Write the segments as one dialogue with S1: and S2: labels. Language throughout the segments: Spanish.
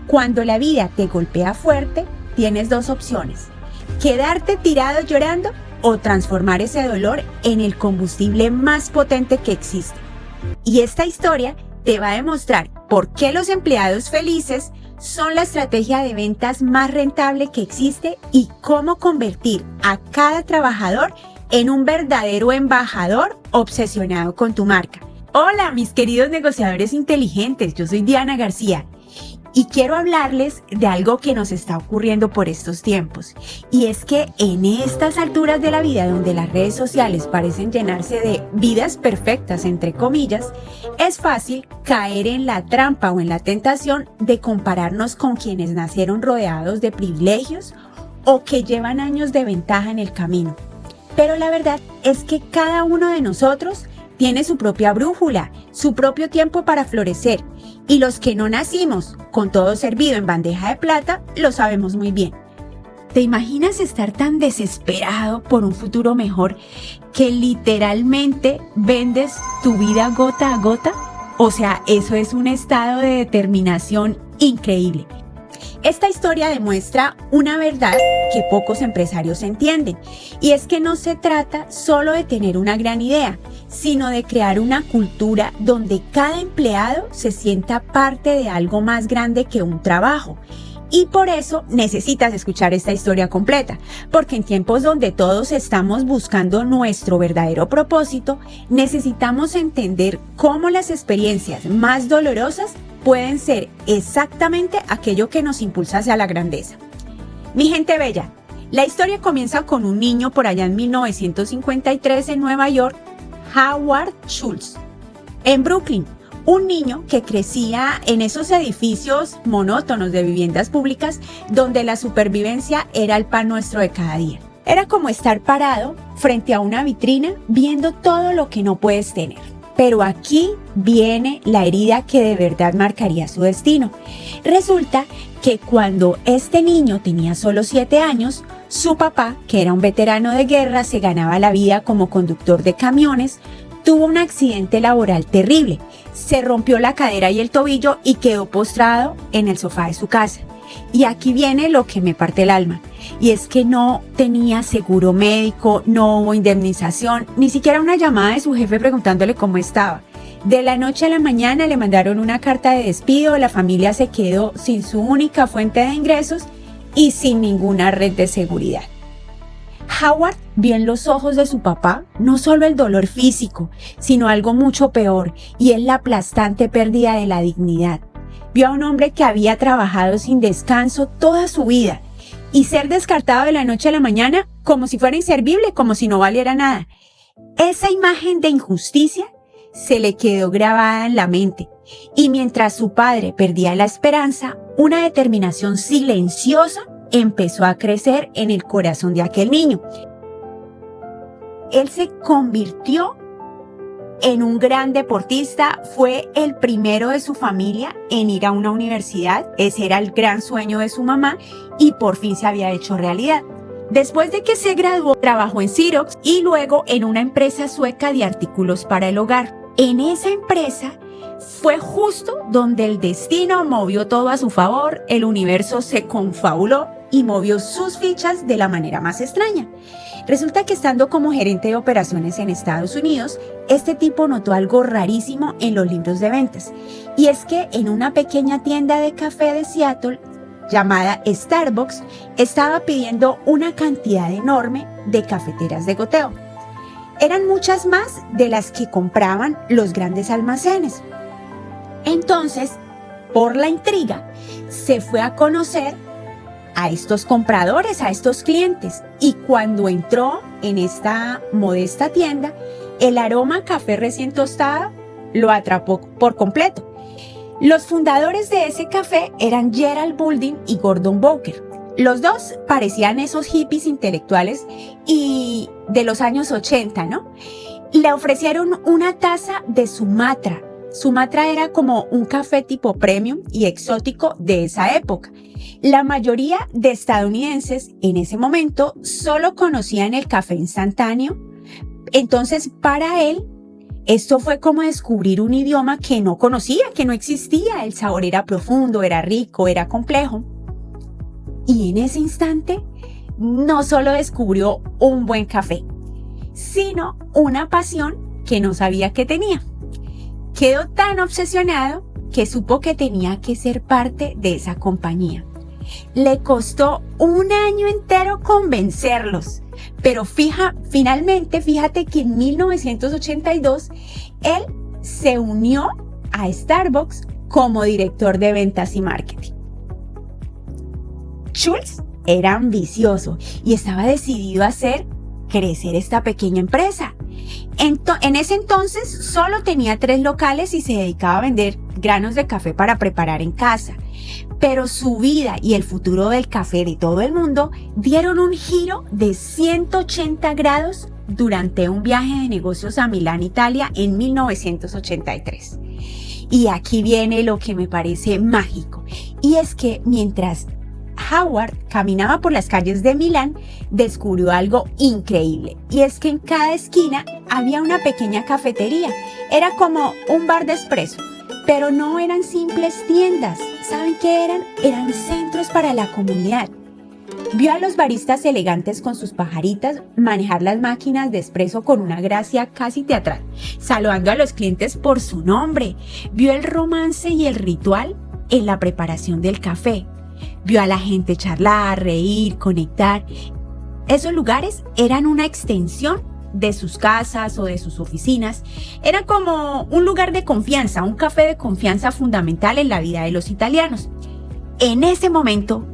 S1: Cuando la vida te golpea fuerte, tienes dos opciones: quedarte tirado llorando o transformar ese dolor en el combustible más potente que existe. Y esta historia te va a demostrar por qué los empleados felices son la estrategia de ventas más rentable que existe y cómo convertir a cada trabajador en un verdadero embajador obsesionado con tu marca. Hola, mis queridos negociadores inteligentes, yo soy Diana García y quiero hablarles de algo que nos está ocurriendo por estos tiempos. Y es que en estas alturas de la vida, donde las redes sociales parecen llenarse de vidas perfectas, entre comillas, es fácil caer en la trampa o en la tentación de compararnos con quienes nacieron rodeados de privilegios o que llevan años de ventaja en el camino. Pero la verdad es que cada uno de nosotros tiene su propia brújula, su propio tiempo para florecer, y los que no nacimos con todo servido en bandeja de plata, lo sabemos muy bien. ¿Te imaginas estar tan desesperado por un futuro mejor que literalmente vendes tu vida gota a gota? O sea, eso es un estado de determinación increíble. Esta historia demuestra una verdad que pocos empresarios entienden, y es que no se trata solo de tener una gran idea, sino de crear una cultura donde cada empleado se sienta parte de algo más grande que un trabajo. Y por eso necesitas escuchar esta historia completa, porque en tiempos donde todos estamos buscando nuestro verdadero propósito, necesitamos entender cómo las experiencias más dolorosas pueden ser exactamente aquello que nos impulsa hacia la grandeza. Mi gente bella, la historia comienza con un niño por allá en 1953 en Nueva York, Howard Schultz, en Brooklyn. Un niño que crecía en esos edificios monótonos de viviendas públicas donde la supervivencia era el pan nuestro de cada día. Era como estar parado frente a una vitrina viendo todo lo que no puedes tener. Pero aquí viene la herida que de verdad marcaría su destino. Resulta que cuando este niño tenía solo 7 años, su papá, que era un veterano de guerra, se ganaba la vida como conductor de camiones, tuvo un accidente laboral terrible. Se rompió la cadera y el tobillo y quedó postrado en el sofá de su casa. Y aquí viene lo que me parte el alma, y es que no tenía seguro médico, no hubo indemnización, ni siquiera una llamada de su jefe preguntándole cómo estaba. De la noche a la mañana le mandaron una carta de despido, la familia se quedó sin su única fuente de ingresos y sin ninguna red de seguridad. Howard vio en los ojos de su papá no solo el dolor físico, sino algo mucho peor, y es la aplastante pérdida de la dignidad. Vio a un hombre que había trabajado sin descanso toda su vida y ser descartado de la noche a la mañana como si fuera inservible, como si no valiera nada. Esa imagen de injusticia se le quedó grabada en la mente, y mientras su padre perdía la esperanza, una determinación silenciosa empezó a crecer en el corazón de aquel niño. Él se convirtió en un gran deportista, fue el primero de su familia en ir a una universidad. Ese era el gran sueño de su mamá y por fin se había hecho realidad. Después de que se graduó, trabajó en Xerox y luego en una empresa sueca de artículos para el hogar. En esa empresa fue justo donde el destino movió todo a su favor, el universo se confabuló y movió sus fichas de la manera más extraña. Resulta que estando como gerente de operaciones en Estados Unidos, este tipo notó algo rarísimo en los libros de ventas. Y es que en una pequeña tienda de café de Seattle, llamada Starbucks, estaba pidiendo una cantidad enorme de cafeteras de goteo. Eran muchas más de las que compraban los grandes almacenes. Entonces, por la intriga, se fue a conocer a estos compradores, a estos clientes, y cuando entró en esta modesta tienda, el aroma a café recién tostado lo atrapó por completo. Los fundadores de ese café eran Gerald Boulding y Gordon Bowker. Los dos parecían esos hippies intelectuales y de los años 80, ¿no? Le ofrecieron una taza de Sumatra. Sumatra era como un café tipo premium y exótico de esa época. La mayoría de estadounidenses en ese momento solo conocían el café instantáneo. Entonces, para él, Esto fue como descubrir un idioma que no conocía, que no existía. El sabor era profundo, era rico, era complejo. Y en ese instante, no solo descubrió un buen café, sino una pasión que no sabía que tenía. Quedó tan obsesionado que supo que tenía que ser parte de esa compañía. Le costó un año entero convencerlos, pero finalmente, fíjate que en 1982 él se unió a Starbucks como director de ventas y marketing. Schultz era ambicioso y estaba decidido a hacer crecer esta pequeña empresa. En ese entonces solo tenía 3 locales y se dedicaba a vender granos de café para preparar en casa. Pero su vida y el futuro del café de todo el mundo dieron un giro de 180 grados durante un viaje de negocios a Milán, Italia, en 1983. Y aquí viene lo que me parece mágico, y es que mientras Howard caminaba por las calles de Milán, descubrió algo increíble, y es que en cada esquina había una pequeña cafetería. Era como un bar de espresso, pero no eran simples tiendas. ¿Saben qué eran? Eran centros para la comunidad. Vio a los baristas elegantes con sus pajaritas manejar las máquinas de espresso con una gracia casi teatral, saludando a los clientes por su nombre. Vio el romance y el ritual en la preparación del café. Vio a la gente charlar, reír, conectar. Esos lugares eran una extensión de sus casas o de sus oficinas. Era como un lugar de confianza, un café de confianza fundamental en la vida de los italianos. En ese momento,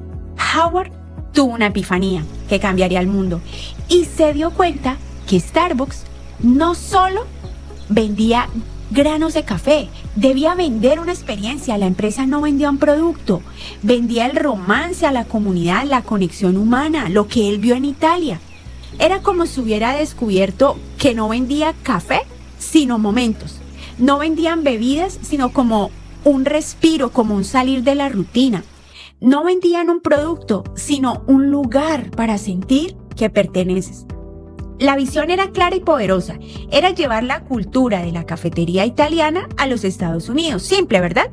S1: Howard tuvo una epifanía que cambiaría el mundo y se dio cuenta que Starbucks no solo vendía granos de café, debía vender una experiencia. La empresa no vendía un producto, vendía el romance a la comunidad, la conexión humana, lo que él vio en Italia. Era como si hubiera descubierto que no vendía café, sino momentos. No vendían bebidas, sino como un respiro, como un salir de la rutina. No vendían un producto, sino un lugar para sentir que perteneces. La visión era clara y poderosa. Era llevar la cultura de la cafetería italiana a los Estados Unidos. Simple, ¿verdad?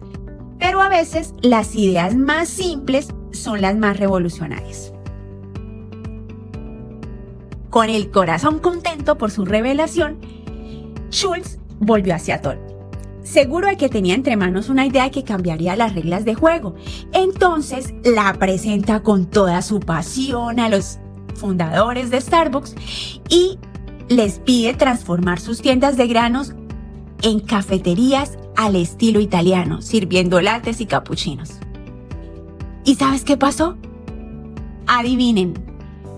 S1: Pero a veces las ideas más simples son las más revolucionarias. Con el corazón contento por su revelación, Schultz volvió a Seattle, seguro de que tenía entre manos una idea que cambiaría las reglas de juego. Entonces la presenta con toda su pasión a los fundadores de Starbucks y les pide transformar sus tiendas de granos en cafeterías al estilo italiano, sirviendo lattes y capuchinos. ¿Y sabes qué pasó? Adivinen.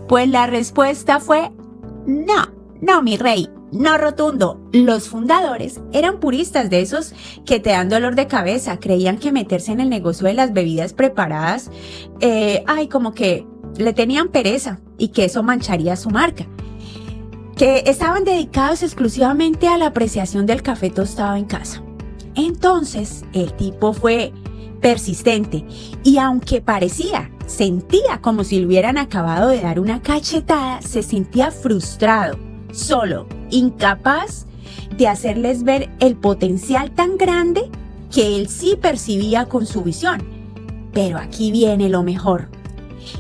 S1: Pues la respuesta fue no, mi rey, no rotundo. Los fundadores eran puristas, de esos que te dan dolor de cabeza. Creían que meterse en el negocio de las bebidas preparadas, como que le tenían pereza y que eso mancharía su marca. Que estaban dedicados exclusivamente a la apreciación del café tostado en casa. Entonces, el tipo fue persistente y aunque sentía como si le hubieran acabado de dar una cachetada, se sentía frustrado, solo, incapaz de hacerles ver el potencial tan grande que él sí percibía con su visión. Pero aquí viene lo mejor.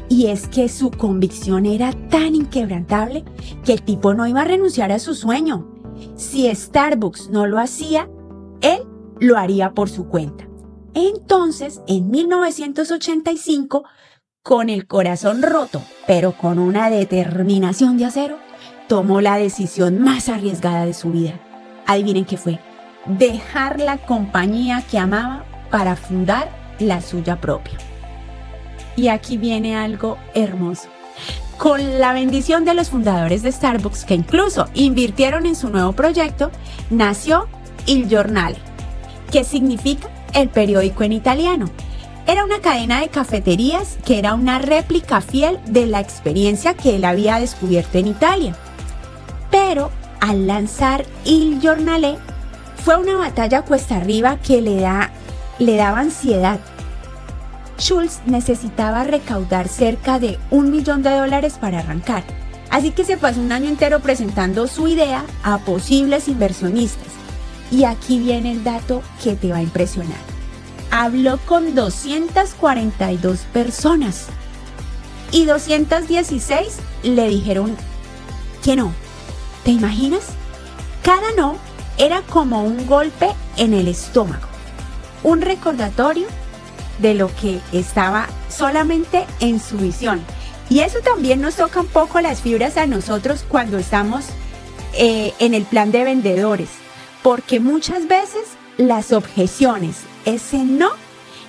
S1: Y es que su convicción era tan inquebrantable que el tipo no iba a renunciar a su sueño. Si Starbucks no lo hacía, él lo haría por su cuenta. Entonces, en 1985, con el corazón roto, pero con una determinación de acero, tomó la decisión más arriesgada de su vida. Adivinen qué fue: dejar la compañía que amaba para fundar la suya propia. Y aquí viene algo hermoso. Con la bendición de los fundadores de Starbucks, que incluso invirtieron en su nuevo proyecto, nació Il Giornale, que significa el periódico en italiano. Era una cadena de cafeterías que era una réplica fiel de la experiencia que él había descubierto en Italia. Pero al lanzar Il Giornale fue una batalla cuesta arriba que le daba ansiedad. Schultz necesitaba recaudar cerca de $1 millón para arrancar, así que se pasó un año entero presentando su idea a posibles inversionistas. Y aquí viene el dato que te va a impresionar. Habló con 242 personas y 216 le dijeron que no. ¿Te imaginas? Cada no era como un golpe en el estómago, un recordatorio de lo que estaba solamente en su visión. Y eso también nos toca un poco las fibras a nosotros cuando estamos en el plan de vendedores, porque muchas veces las objeciones, ese no,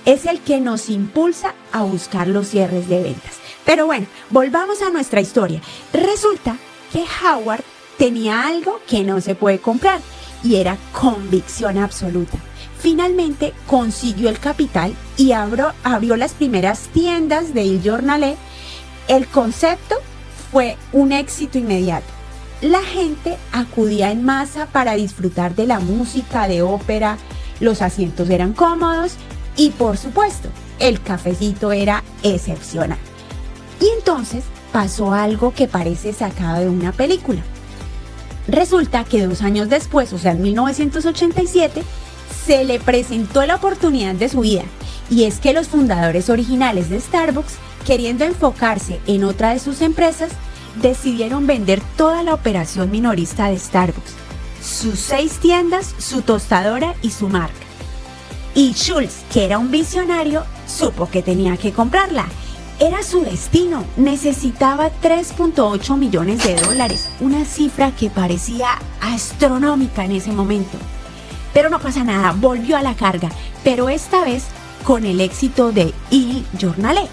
S1: es el que nos impulsa a buscar los cierres de ventas. Pero bueno, volvamos a nuestra historia. Resulta que Howard tenía algo que no se puede comprar y era convicción absoluta. Finalmente consiguió el capital y abrió las primeras tiendas de Il Giornale. El concepto fue un éxito inmediato. La gente acudía en masa para disfrutar de la música de ópera, los asientos eran cómodos y por supuesto el cafecito era excepcional. Y entonces pasó algo que parece sacado de una película. Resulta que 2 años después, o sea en 1987, se le presentó la oportunidad de su vida, y es que los fundadores originales de Starbucks, queriendo enfocarse en otra de sus empresas, decidieron vender toda la operación minorista de Starbucks, sus 6 tiendas, su tostadora y su marca. Y Schultz, que era un visionario, supo que tenía que comprarla. Era su destino, necesitaba $3.8 millones, una cifra que parecía astronómica en ese momento. Pero no pasa nada, volvió a la carga, pero esta vez con el éxito de Il Giornale.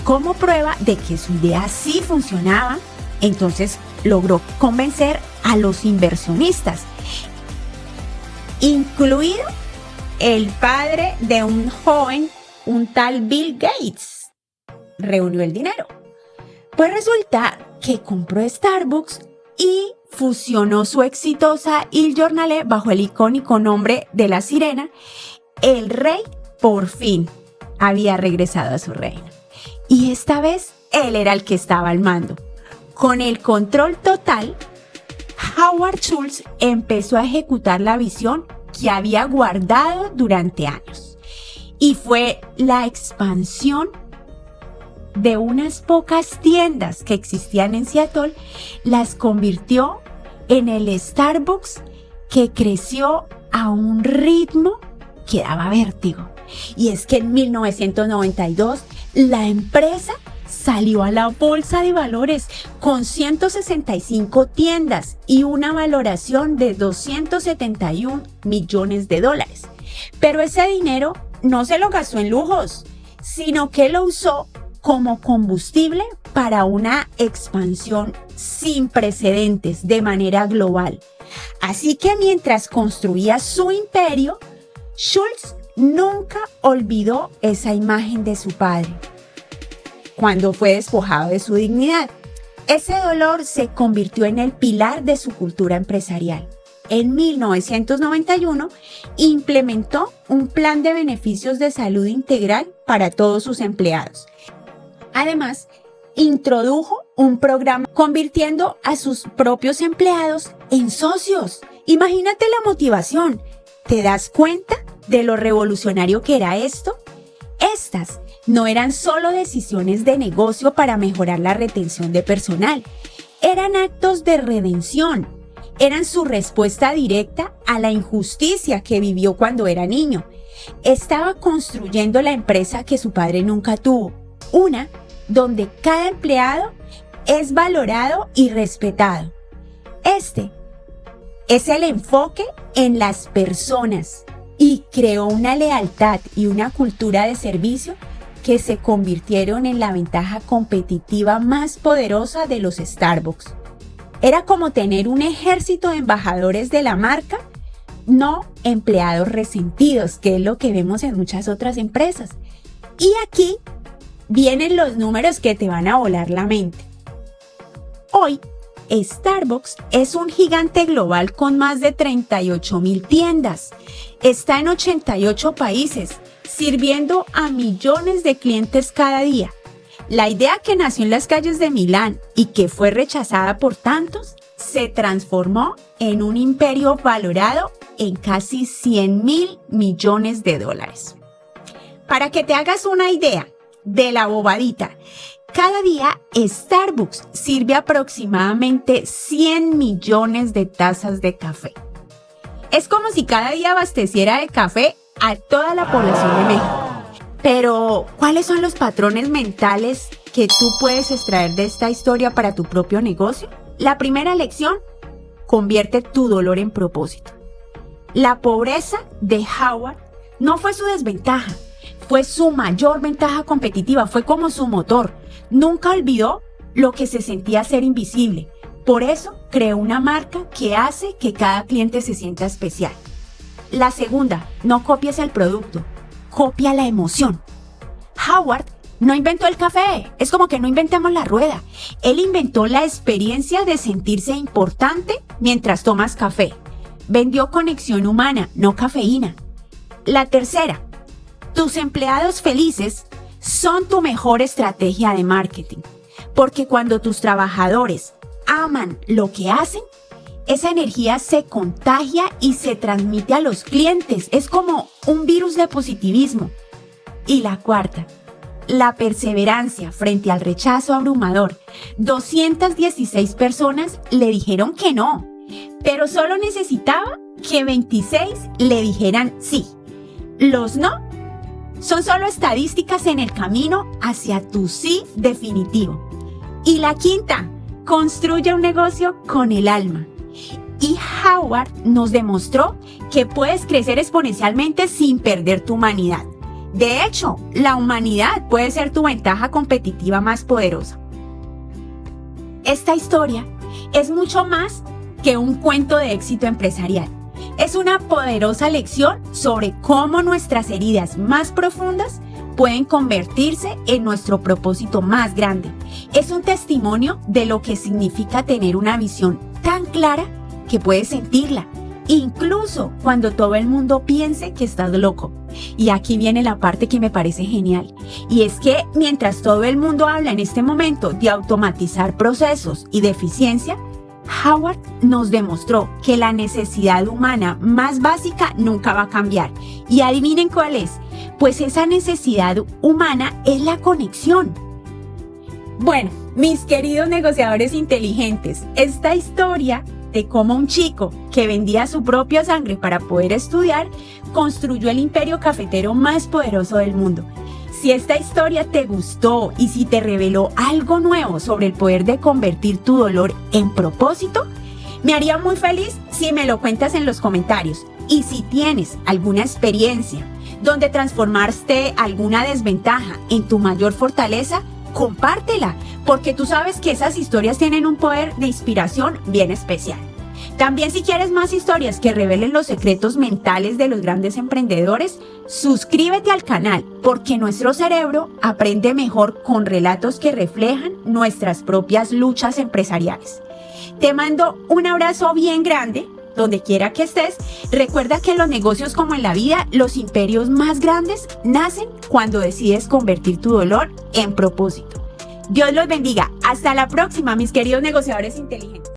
S1: Como prueba de que su idea sí funcionaba, entonces logró convencer a los inversionistas, incluido el padre de un joven, un tal Bill Gates. Reunió el dinero. Pues resulta que compró Starbucks y fusionó su exitosa Il Giornale bajo el icónico nombre de la sirena. El rey por fin había regresado a su reino. Y esta vez él era el que estaba al mando. Con el control total, Howard Schultz empezó a ejecutar la visión que había guardado durante años. Y fue la expansión de unas pocas tiendas que existían en Seattle, las convirtió en el Starbucks que creció a un ritmo que daba vértigo. Y es que en 1992 la empresa salió a la bolsa de valores con 165 tiendas y una valoración de $271 millones. Pero ese dinero no se lo gastó en lujos, sino que lo usó como combustible para una expansión sin precedentes de manera global. Así que mientras construía su imperio, Schultz nunca olvidó esa imagen de su padre cuando fue despojado de su dignidad. Ese dolor se convirtió en el pilar de su cultura empresarial. En 1991 implementó un plan de beneficios de salud integral para todos sus empleados. Además, introdujo un programa convirtiendo a sus propios empleados en socios. Imagínate la motivación. ¿Te das cuenta de lo revolucionario que era esto? Estas no eran solo decisiones de negocio para mejorar la retención de personal. Eran actos de redención. Eran su respuesta directa a la injusticia que vivió cuando era niño. Estaba construyendo la empresa que su padre nunca tuvo. Una donde cada empleado es valorado y respetado. Este es el enfoque en las personas y creó una lealtad y una cultura de servicio que se convirtieron en la ventaja competitiva más poderosa de los Starbucks. Era como tener un ejército de embajadores de la marca, no empleados resentidos, que es lo que vemos en muchas otras empresas. Y aquí vienen los números que te van a volar la mente. Hoy, Starbucks es un gigante global con más de 38,000 tiendas. Está en 88 países, sirviendo a millones de clientes cada día. La idea que nació en las calles de Milán y que fue rechazada por tantos, se transformó en un imperio valorado en casi 100.000 millones de dólares. Para que te hagas una idea de la bobadita, cada día Starbucks sirve aproximadamente 100 millones de tazas de café. Es como si cada día abasteciera de café a toda la población de México. Pero, ¿cuáles son los patrones mentales que tú puedes extraer de esta historia para tu propio negocio? La primera lección: convierte tu dolor en propósito. La pobreza de Howard no fue su desventaja, fue su mayor ventaja competitiva, fue como su motor. Nunca olvidó lo que se sentía ser invisible. Por eso creó una marca que hace que cada cliente se sienta especial. La segunda: no copies el producto, copia la emoción. Howard no inventó el café, es como que no inventemos la rueda. Él inventó la experiencia de sentirse importante mientras tomas café. Vendió conexión humana, no cafeína. La tercera: tus empleados felices son tu mejor estrategia de marketing, porque cuando tus trabajadores aman lo que hacen, esa energía se contagia y se transmite a los clientes. Es como un virus de positivismo. Y la cuarta: la perseverancia frente al rechazo abrumador. 216 personas le dijeron que no, pero solo necesitaba que 26 le dijeran sí. Los no son solo estadísticas en el camino hacia tu sí definitivo. Y la quinta: construye un negocio con el alma. Y Howard nos demostró que puedes crecer exponencialmente sin perder tu humanidad. De hecho, la humanidad puede ser tu ventaja competitiva más poderosa. Esta historia es mucho más que un cuento de éxito empresarial. Es una poderosa lección sobre cómo nuestras heridas más profundas pueden convertirse en nuestro propósito más grande. Es un testimonio de lo que significa tener una visión tan clara que puedes sentirla, incluso cuando todo el mundo piense que estás loco. Y aquí viene la parte que me parece genial, y es que mientras todo el mundo habla en este momento de automatizar procesos y de eficiencia, Howard nos demostró que la necesidad humana más básica nunca va a cambiar. Y adivinen cuál es, pues esa necesidad humana es la conexión. Bueno, mis queridos negociadores inteligentes, esta historia de cómo un chico que vendía su propia sangre para poder estudiar construyó el imperio cafetero más poderoso del mundo. Si esta historia te gustó y si te reveló algo nuevo sobre el poder de convertir tu dolor en propósito, me haría muy feliz si me lo cuentas en los comentarios. Y si tienes alguna experiencia donde transformaste alguna desventaja en tu mayor fortaleza, compártela, porque tú sabes que esas historias tienen un poder de inspiración bien especial. También, si quieres más historias que revelen los secretos mentales de los grandes emprendedores, suscríbete al canal, porque nuestro cerebro aprende mejor con relatos que reflejan nuestras propias luchas empresariales. Te mando un abrazo bien grande, donde quiera que estés. Recuerda que en los negocios, como en la vida, los imperios más grandes nacen cuando decides convertir tu dolor en propósito. Dios los bendiga. Hasta la próxima, mis queridos negociadores inteligentes.